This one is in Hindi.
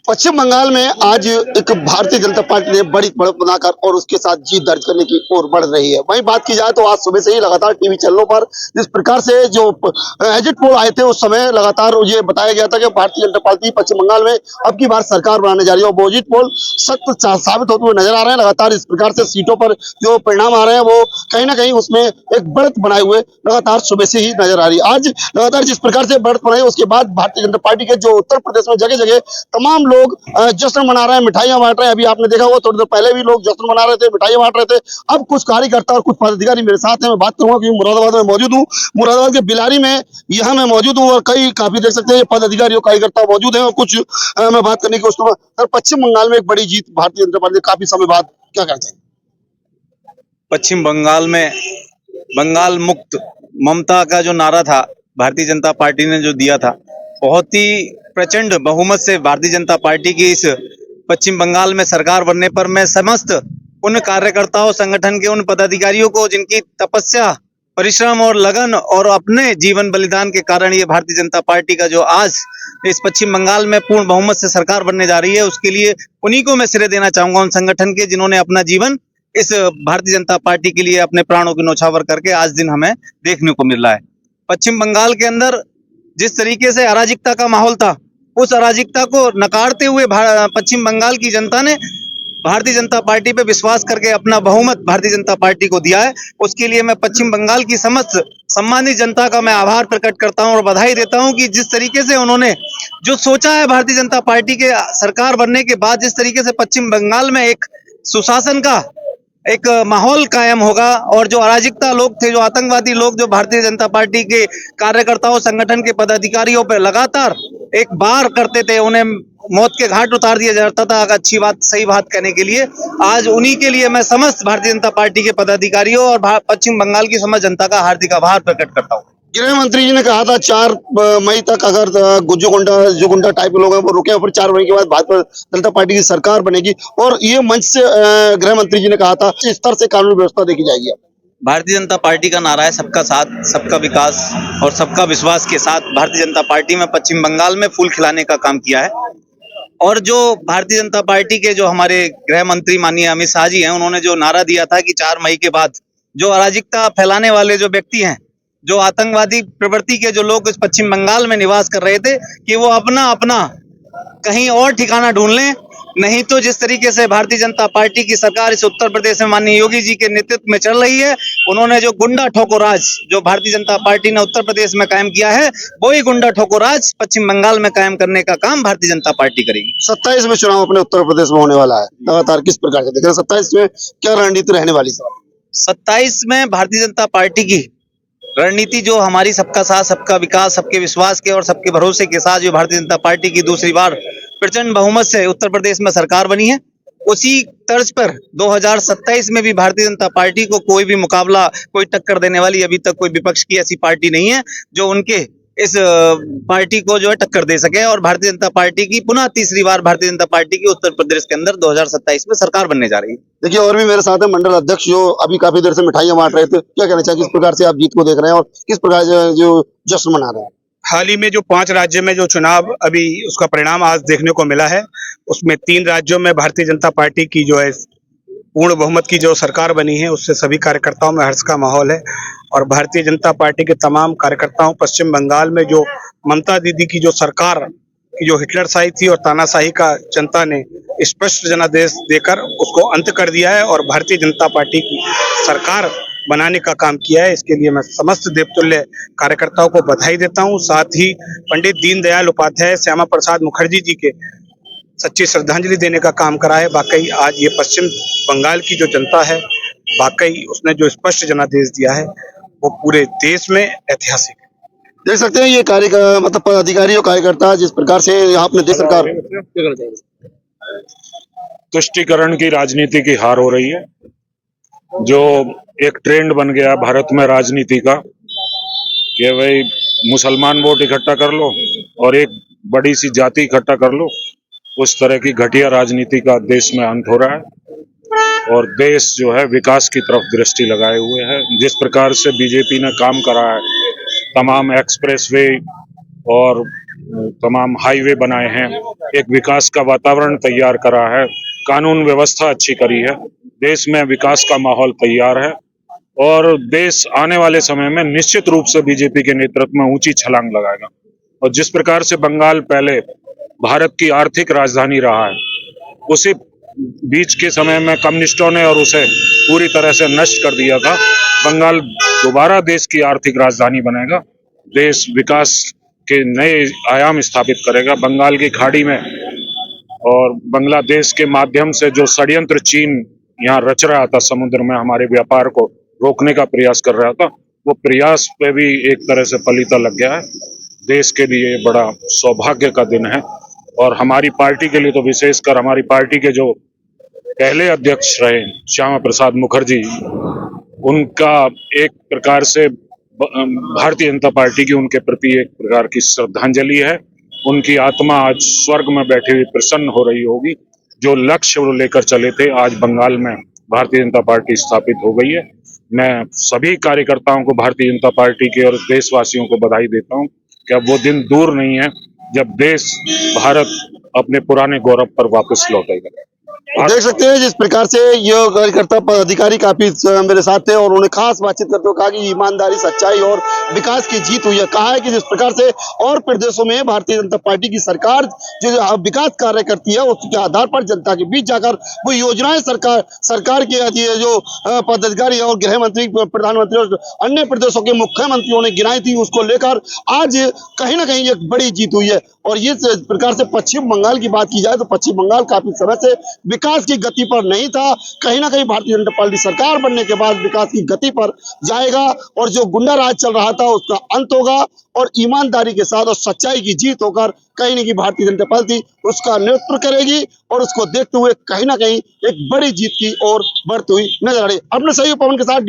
पश्चिम बंगाल में आज एक भारतीय जनता पार्टी ने बड़ी बढ़त बनाकर और उसके साथ जीत दर्ज करने की ओर बढ़ रही है। वहीं बात की जाए तो आज सुबह से ही लगातार टीवी चैनलों पर जिस प्रकार से जो एग्जिट पोल आए थे उस समय लगातार ये बताया गया था कि भारतीय जनता पार्टी पश्चिम बंगाल में अब की बार सरकार बनाने जा रही है और वो एग्जिट पोल सत्य साबित होते हुए नजर आ रहे हैं। लगातार इस प्रकार से सीटों पर जो परिणाम आ रहे हैं वो कहीं ना कहीं उसमें एक बढ़त बनाए हुए लगातार सुबह से ही नजर आ रही है। आज लगातार जिस प्रकार से बढ़त बनाई उसके बाद भारतीय जनता पार्टी के जो उत्तर प्रदेश में जगह जगह तमाम लोग जश्न मना रहे हैं, मिठाइयां बांट रहे हैं। अभी आपने देखा होगा थोड़ी देर पहले भी लोग जश्न मना रहे थे, मिठाइयां बांट रहे थे। अब कुछ कार्यकर्ता और कुछ पदाधिकारी मेरे साथ हैं। मैं बात करूंगा कि मुरादाबाद में मौजूद हूँ, मुरादाबाद के बिलारी में यहाँ मैं मौजूद हूँ और कई काफी देख सकते हैं पदाधिकारी और कार्यकर्ता मौजूद हैं और कुछ मैं बात करने की कोशिश करूंगा। सर, पश्चिम बंगाल में एक बड़ी जीत भारतीय जनता पार्टी काफी समय बाद, क्या कहना चाहिए? पश्चिम बंगाल में बंगाल मुक्त ममता का जो नारा था भारतीय जनता पार्टी ने जो दिया था, बहुत ही प्रचंड बहुमत से भारतीय जनता पार्टी की इस पश्चिम बंगाल में सरकार बनने पर मैं समस्त उन कार्यकर्ताओं संगठन के उन पदाधिकारियों को जिनकी तपस्या, परिश्रम और लगन और अपने जीवन बलिदान के कारण ये भारतीय जनता पार्टी का जो आज इस पश्चिम बंगाल में पूर्ण बहुमत से सरकार बनने जा रही है, उसके लिए उन्हीं को मैं श्रेय देना चाहूंगा, उन संगठन के जिन्होंने अपना जीवन इस भारतीय जनता पार्टी के लिए अपने प्राणों की न्यौछावर करके आज दिन हमें देखने को मिल रहा है। पश्चिम बंगाल के अंदर जिस तरीके से अराजकता का माहौल था, उस अराजकता को नकारते हुए पश्चिम बंगाल की जनता ने भारतीय जनता पार्टी पे विश्वास करके अपना बहुमत भारतीय जनता पार्टी को दिया है। उसके लिए मैं पश्चिम बंगाल की समस्त सम्मानित जनता का मैं आभार प्रकट करता हूं और बधाई देता हूं कि जिस तरीके से उन्होंने जो सोचा है भारतीय जनता पार्टी के सरकार बनने के बाद, जिस तरीके से पश्चिम बंगाल में एक सुशासन का एक माहौल कायम होगा और जो अराजकता लोग थे, जो आतंकवादी लोग जो भारतीय जनता पार्टी के कार्यकर्ताओं संगठन के पदाधिकारियों पर लगातार एक बार करते थे, उन्हें मौत के घाट उतार दिया जाता था अच्छी बात सही बात कहने के लिए। आज उन्हीं के लिए मैं समस्त भारतीय जनता पार्टी के पदाधिकारियों और पश्चिम बंगाल की समस्त जनता का हार्दिक आभार प्रकट करता हूँ। गृह मंत्री जी ने कहा था 4 मई तक अगर जो गुंडा टाइप के लोग हैं वो रुके और फिर 4 मई के बाद भाजपा जनता पार्टी की सरकार बनेगी और ये मंच से गृह मंत्री जी ने कहा था इस स्तर से कानून व्यवस्था देखी जाएगी। भारतीय जनता पार्टी का नारा है सबका साथ, सबका विकास और सबका विश्वास के साथ भारतीय जनता पार्टी में पश्चिम बंगाल में फूल खिलाने का काम किया है। और जो भारतीय जनता पार्टी के जो हमारे गृह मंत्री माननीय अमित शाह जी हैं, उन्होंने जो नारा दिया था कि 4 मई के बाद जो अराजकता फैलाने वाले जो व्यक्ति हैं, जो आतंकवादी प्रवृत्ति के जो लोग इस पश्चिम बंगाल में निवास कर रहे थे, कि वो अपना अपना कहीं और ठिकाना ढूंढ लें। नहीं तो जिस तरीके से भारतीय जनता पार्टी की सरकार इस उत्तर प्रदेश में माननीय योगी जी के नेतृत्व में चल रही है, उन्होंने जो गुंडा ठोको राज जो भारतीय जनता पार्टी ने उत्तर प्रदेश में कायम किया है, वही गुंडा ठोको राज पश्चिम बंगाल में कायम करने का काम भारतीय जनता पार्टी करेगी। 27 में चुनाव अपने उत्तर प्रदेश में होने वाला है, लगातार किस प्रकार से देख रहे हैं 27 में क्या रणनीति रहने वाली? 27 में भारतीय जनता पार्टी की रणनीति जो हमारी सबका साथ, सबका विकास, सबके विश्वास के और सबके भरोसे के साथ जो भारतीय जनता पार्टी की दूसरी बार प्रचंड बहुमत से उत्तर प्रदेश में सरकार बनी है, उसी तर्ज पर 2027 में भी भारतीय जनता पार्टी को कोई भी मुकाबला, कोई टक्कर देने वाली अभी तक कोई विपक्ष की ऐसी पार्टी नहीं है जो उनके इस पार्टी को जो है टक्कर दे सके। और भारतीय जनता पार्टी की पुनः तीसरी बार भारतीय जनता पार्टी की उत्तर प्रदेश के अंदर 2027 में सरकार बनने जा रही है। देखिए, और भी मेरे साथ है मंडल अध्यक्ष जो अभी काफी देर से मिठाइयां बांट रहे थे। क्या कहना चाहिए, किस प्रकार से आप जीत को देख रहे हैं और किस प्रकार से जो जश्न मना रहे हैं? हाल ही में जो 5 राज्य में जो चुनाव अभी उसका परिणाम आज देखने को मिला है, उसमें 3 राज्यों में भारतीय जनता पार्टी की जो है पूर्ण बहुमत की जो सरकार बनी है, उससे सभी कार्यकर्ताओं में हर्ष का माहौल है। और भारतीय जनता पार्टी के तमाम कार्यकर्ताओं पश्चिम बंगाल में जो ममता दीदी की जो सरकार की जो हिटलरशाही थी और तानाशाही का जनता ने स्पष्ट जनादेश देकर उसको अंत कर दिया है और भारतीय जनता पार्टी की सरकार बनाने का काम किया है। इसके लिए मैं समस्त देवतुल्य कार्यकर्ताओं को बधाई देता हूं। साथ ही पंडित दीनदयाल उपाध्याय, श्यामा प्रसाद मुखर्जी जी के सच्ची श्रद्धांजलि देने का काम करा है। वाकई आज ये पश्चिम बंगाल की जो जनता है, वाकई उसने जो स्पष्ट जनादेश दिया है वो पूरे देश में ऐतिहासिक है। देख सकते हैं ये मतलब पदाधिकारी और कार्यकर्ता जिस प्रकार से यहाँ अपने देश सरकार तुष्टीकरण की राजनीति की हार हो रही है, जो एक ट्रेंड बन गया भारत में राजनीति का कि भाई मुसलमान वोट इकट्ठा कर लो और एक बड़ी सी जाति इकट्ठा कर लो। उस तरह की घटिया राजनीति का देश में अंत हो रहा है और देश जो है विकास की तरफ दृष्टि लगाए हुए है। जिस प्रकार से बीजेपी ने काम करा है, तमाम एक्सप्रेसवे और तमाम हाईवे बनाए हैं, एक विकास का वातावरण तैयार करा है, कानून व्यवस्था अच्छी करी है, देश में विकास का माहौल तैयार है और देश आने वाले समय में निश्चित रूप से बीजेपी के नेतृत्व में ऊंची छलांग लगाएगा। और जिस प्रकार से बंगाल पहले भारत की आर्थिक राजधानी रहा है, उसी बीच के समय में कम्युनिस्टों ने और उसे पूरी तरह से नष्ट कर दिया था। बंगाल दोबारा देश की आर्थिक राजधानी बनेगा, देश विकास के नए आयाम स्थापित करेगा। बंगाल की खाड़ी में और बांग्लादेश के माध्यम से जो षड्यंत्र चीन यहाँ रच रहा था, समुद्र में हमारे व्यापार को रोकने का प्रयास कर रहा था, वो प्रयास पे भी एक तरह से पलीता लग गया है। देश के लिए बड़ा सौभाग्य का दिन है और हमारी पार्टी के लिए तो विशेषकर हमारी पार्टी के जो पहले अध्यक्ष रहे श्यामा प्रसाद मुखर्जी, उनका एक प्रकार से भारतीय जनता पार्टी की उनके प्रति एक प्रकार की श्रद्धांजलि है। उनकी आत्मा आज स्वर्ग में बैठी हुई प्रसन्न हो रही होगी। जो लक्ष्य वो लेकर चले थे, आज बंगाल में भारतीय जनता पार्टी स्थापित हो गई है। मैं सभी कार्यकर्ताओं को भारतीय जनता पार्टी के और देशवासियों को बधाई देता हूं कि अब वो दिन दूर नहीं है जब देश भारत अपने पुराने गौरव पर वापस लौटेगा। देख सकते हैं जिस प्रकार से ये कार्यकर्ता पदाधिकारी काफी मेरे साथ थे और उन्होंने खास बातचीत करते हुए कहा कि ईमानदारी, सच्चाई और विकास की जीत हुई है। कहा है कि जिस प्रकार से और प्रदेशों में भारतीय जनता पार्टी की सरकार जो विकास कार्य करती है, उसके आधार पर जनता के बीच जाकर वो योजनाएं सरकार के जो पदाधिकारी और गृह मंत्री, प्रधानमंत्री और अन्य प्रदेशों के मुख्यमंत्रियों ने गिनाई थी, उसको लेकर आज कहीं ना कहीं एक बड़ी जीत हुई है। और ये प्रकार से पश्चिम बंगाल की बात की जाए तो पश्चिम बंगाल काफी समय से विकास की गति पर नहीं था। कहीं ना कहीं भारतीय जनता पार्टी सरकार बनने के बाद विकास की गति पर जाएगा और जो गुंडा राज चल रहा था उसका अंत होगा और ईमानदारी के साथ और सच्चाई की जीत होकर कहीं ना कहीं भारतीय जनता पार्टी उसका नेतृत्व करेगी और उसको देखते हुए कहीं ना कहीं एक बड़ी जीत की ओर बढ़ती हुई नजर आ रही है। अपने सहयोगी पवन के साथ